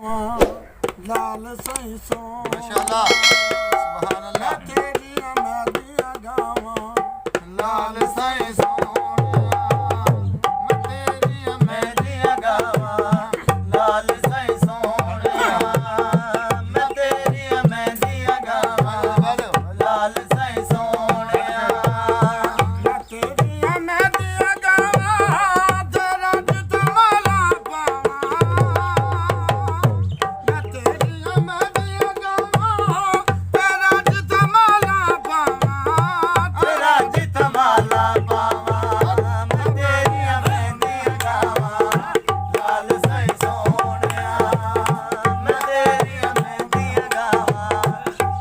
लाल सही सो माशाअल्लाह सुभान अल्लाह तेरिया मैं दिया गावा लाल साईं सोहणिया मैं तेरिया मैं दिया गावा लाल साईं सोहणिया मैं तेरिया मैं दिया गावा लाल साईं सोहणिया मैं तेरिया मैं दिया गावा तेरा जित माला पावा मैं तेरिया मैं दिया गावा तेरा जित माला पावा तेरा जित माला पावा मैं तेरिया मैं दिया गावा लाल साईं सोहणिया मैं तेरिया मैं दिया गावा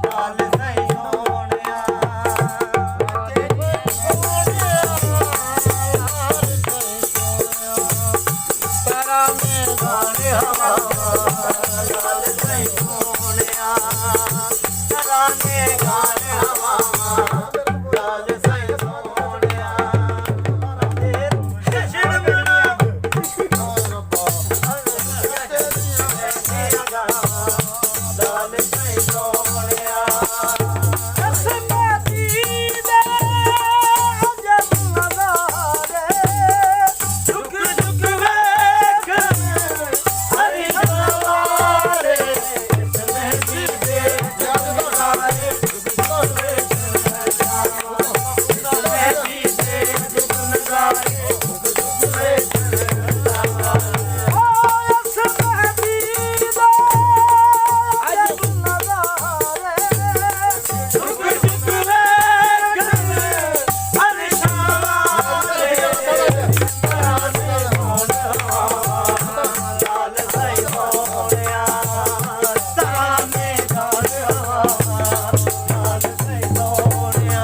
लाल साईं सोहणिया तेरा में गाने हवा लाल साईं सोहणिया तराने गाने हवा लाल साईं सोहणिया शिरमना लाल साईं सोहणिया कसमती दे अजब नज़ारे झुक झुक वेख हरि सवारे इसमें जीते जग नज़ारे इसमें जीते जग नज़ारे झुक झुक वेख हरि सवारे लाल साईं सोहणिया तराने गाने हवा लाल साईं सोहणिया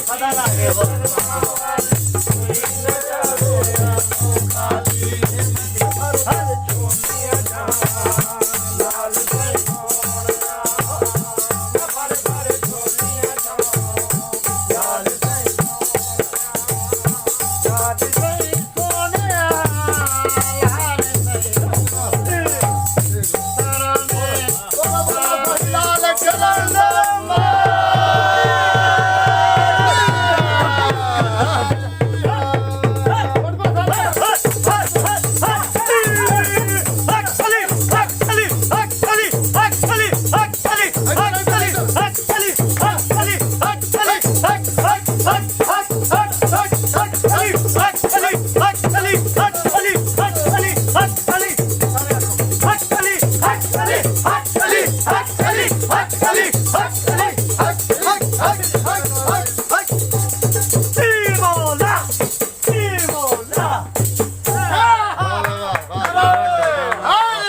पता लगे